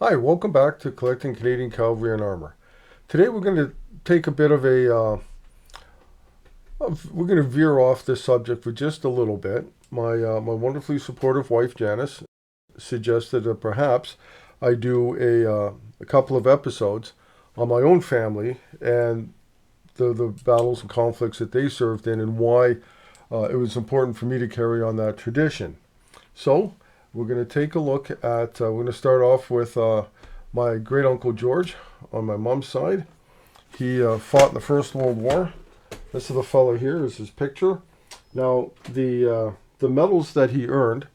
Hi, welcome back to Collecting Canadian Cavalry and Armour. Today we're going to take a bit of we're going to veer off this subject for just a little bit. My wonderfully supportive wife Janice suggested that perhaps I do a couple of episodes on my own family and the battles and conflicts that they served in and why it was important for me to carry on that tradition. So we're going to take a look at, we're going to start off with my great uncle George on my mom's side. He fought in the First World War. This is the fellow here, is his picture. Now, the medals that he earned,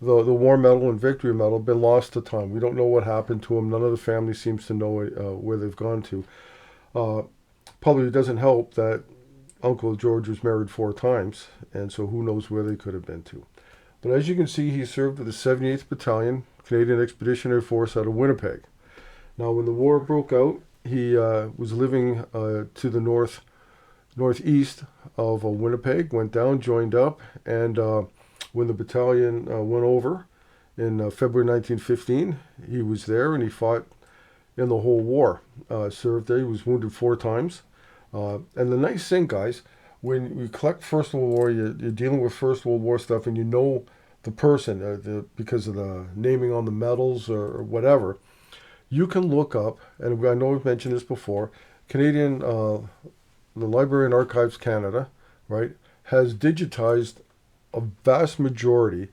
the War Medal and Victory Medal, have been lost to time. We don't know what happened to him. None of the family seems to know where they've gone to. Probably doesn't help that Uncle George was married 4 times, and so who knows where they could have been to. But as you can see, he served with the 78th Battalion, Canadian Expeditionary Force out of Winnipeg. Now, when the war broke out, he was living to the northeast of Winnipeg, went down, joined up, and when the battalion went over in February 1915, he was there and he fought in the whole war. Served there. He was wounded 4 times. And the nice thing, guys, when you collect First World War, you're dealing with First World War stuff, and you know the person because of the naming on the medals or whatever. You can look up, and I know we've mentioned this before. The Library and Archives Canada, right, has digitized a vast majority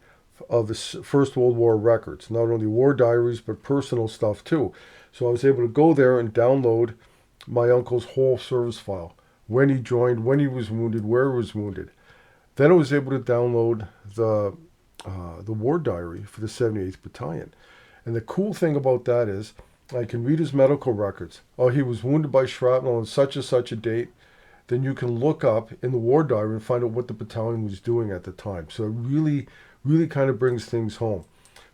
of the First World War records, not only war diaries but personal stuff too. So I was able to go there and download my uncle's whole service file, when he joined, when he was wounded, where he was wounded. Then I was able to download the war diary for the 78th Battalion. And the cool thing about that is I can read his medical records. Oh, he was wounded by shrapnel on such and such a date. Then you can look up in the war diary and find out what the battalion was doing at the time. So it really, really kind of brings things home.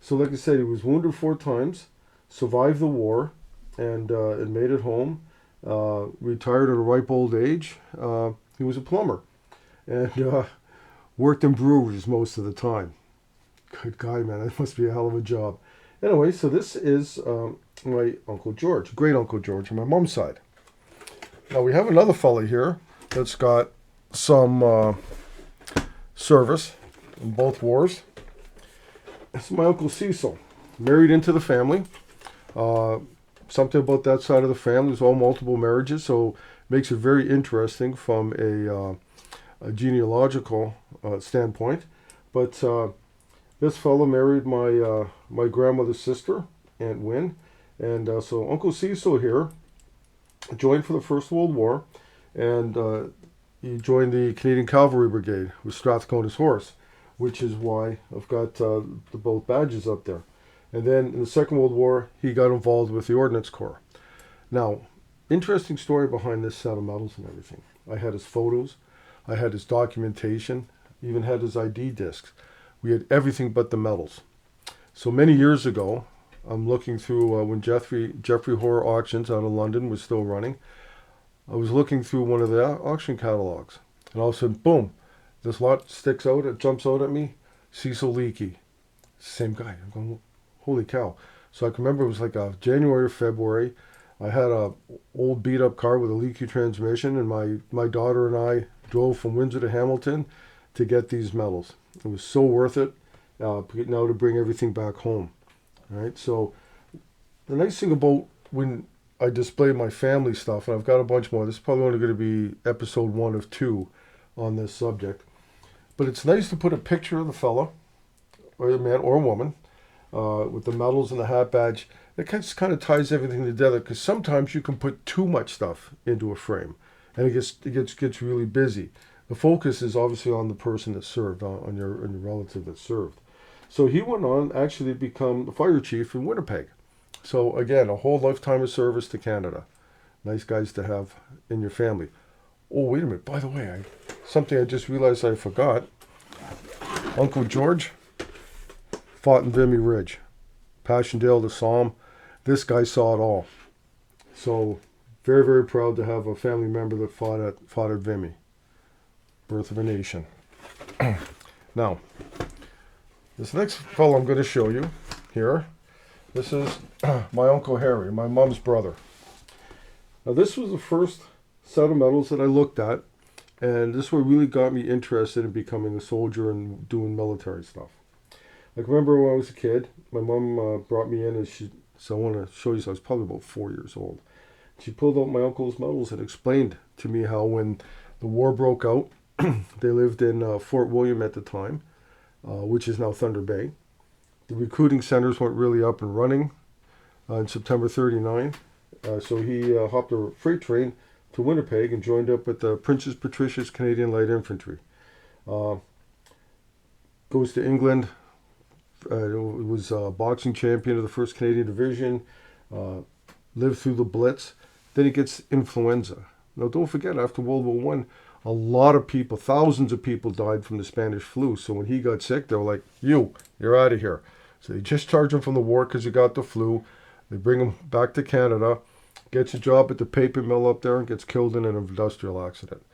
So like I said, he was wounded 4 times, survived the war, and made it home. Retired at a ripe old age. He was a plumber and worked in breweries most of the time. Good guy, man. That must be a hell of a job. Anyway, so this is my Uncle George, great Uncle George on my mom's side. Now we have another fella here that's got some service in both wars. It's my Uncle Cecil, married into the family. Something about that side of the family is all multiple marriages, so it makes it very interesting from a genealogical standpoint. But this fellow married my grandmother's sister, Aunt Wynne, and so Uncle Cecil here joined for the First World War, and he joined the Canadian Cavalry Brigade with Strathcona's horse, which is why I've got both badges up there. And then in the Second World War, he got involved with the Ordnance Corps. Now, interesting story behind this set of medals and everything. I had his photos, I had his documentation, even had his ID discs. We had everything but the medals. So many years ago, I'm looking through when Jeffrey Horror Auctions out of London was still running. I was looking through one of the auction catalogs, and all of a sudden, boom, this lot sticks out, it jumps out at me, Cecil Leakey. Same guy. I'm going, holy cow. So I can remember it was like a January or February. I had a old beat up car with a leaky transmission, and my daughter and I drove from Windsor to Hamilton to get these medals. It was so worth it now to bring everything back home. All right, so the nice thing about when I display my family stuff, and I've got a bunch more, this is probably only going to be episode 1 of 2 on this subject, but it's nice to put a picture of the fella, or a man or a woman, with the medals and the hat badge. It just kind of ties everything together, because sometimes you can put too much stuff into a frame, and it gets really busy. The focus is obviously on the person that served, on your relative that served. So he went on actually to become the fire chief in Winnipeg. So again, a whole lifetime of service to Canada. Nice guys to have in your family. Oh, wait a minute. By the way, something I just realized I forgot. Uncle George fought in Vimy Ridge. Passchendaele to Somme. This guy saw it all. So very, very proud to have a family member that fought at Vimy. Birth of a nation. Now, this next fellow I'm going to show you here This is my Uncle Harry, my mom's brother. Now this was the first set of medals that I looked at, and this one really got me interested in becoming a soldier and doing military stuff. Like, remember when I was a kid, my mom brought me in, and so I want to show you, so I was probably about 4 years old. She pulled out my uncle's medals and explained to me how when the war broke out, they lived in Fort William at the time, which is now Thunder Bay. The recruiting centers weren't really up and running in September 39. So he hopped a freight train to Winnipeg and joined up with the Princess Patricia's Canadian Light Infantry. Goes to England. Was boxing champion of the 1st Canadian Division. Lived through the Blitz. Then he gets influenza. Now don't forget, after World War I, a lot of people, thousands of people died from the Spanish flu. So when he got sick, they were like, you're out of here. So they discharge him from the war because he got the flu. They bring him back to Canada, gets a job at the paper mill up there, and gets killed in an industrial accident.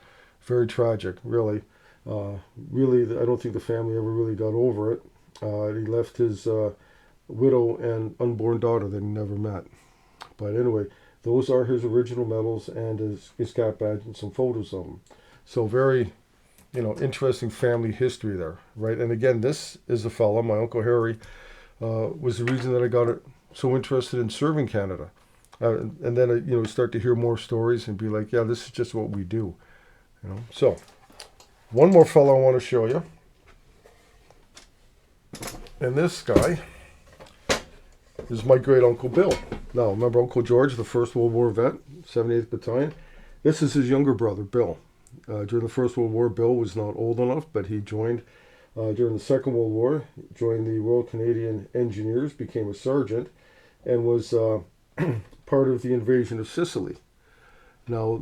Very tragic, really. Really, I don't think the family ever really got over it. He left his widow and unborn daughter that he never met. But anyway, those are his original medals and his cap badge and some photos of him. So very, interesting family history there, right? And again, this is a fella, my Uncle Harry, was the reason that I got so interested in serving Canada. And then I, start to hear more stories and be like, yeah, this is just what we do. So, one more fellow I want to show you. And this guy is my great Uncle Bill. Now, remember Uncle George, the First World War vet, 78th Battalion? This is his younger brother, Bill. During the First World War, Bill was not old enough, but he joined during the Second World War, joined the Royal Canadian Engineers, became a sergeant, and was part of the invasion of Sicily. Now,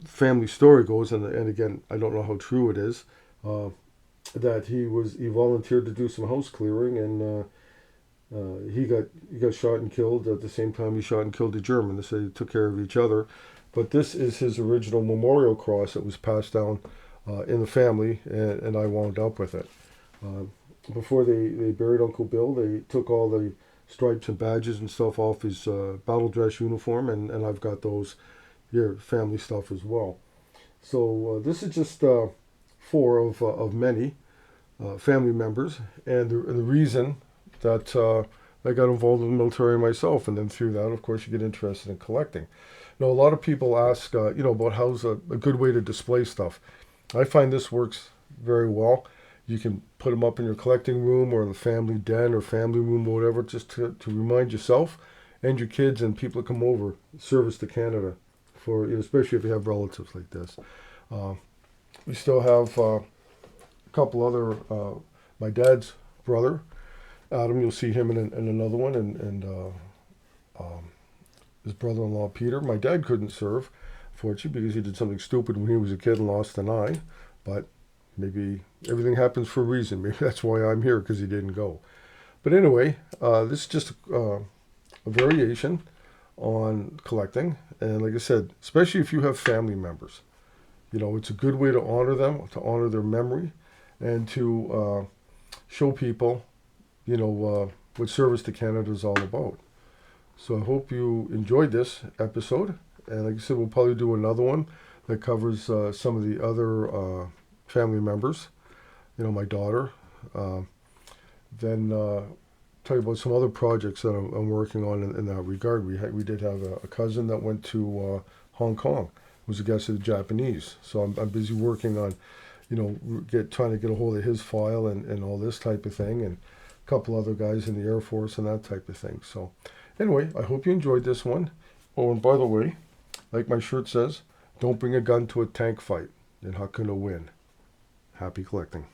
family story goes, and again, I don't know how true it is, that he volunteered to do some house clearing, and he got shot and killed at the same time he shot and killed a German. They say they took care of each other. But this is his original memorial cross that was passed down in the family, and I wound up with it. Before they buried Uncle Bill, they took all the stripes and badges and stuff off his battle dress uniform, and I've got those here, family stuff as well. So this is just 4 of many family members, and the reason that I got involved in the military myself, and then through that, of course, you get interested in collecting. Now, a lot of people ask, about how's a good way to display stuff. I find this works very well. You can put them up in your collecting room or the family den or family room or whatever, just to remind yourself and your kids and people that come over, service to Canada, for especially if you have relatives like this. We still have a couple other, my dad's brother, Adam, you'll see him in another one, and his brother-in-law, Peter. My dad couldn't serve, fortunately, because he did something stupid when he was a kid and lost an eye. But maybe everything happens for a reason. Maybe that's why I'm here, because he didn't go. But anyway, this is just a variation on collecting. And like I said, especially if you have family members, it's a good way to honor them, to honor their memory, and to show people, what service to Canada is all about. So I hope you enjoyed this episode. And like I said, we'll probably do another one that covers some of the other family members, my daughter. Then tell you about some other projects that I'm working on in that regard. We did have a cousin that went to Hong Kong, was a guest of the Japanese. So I'm busy working on, trying to get a hold of his file and all this type of thing, and a couple other guys in the Air Force and that type of thing. So anyway, I hope you enjoyed this one. Oh, and by the way, like my shirt says, don't bring a gun to a tank fight. You're not going to win. Happy collecting.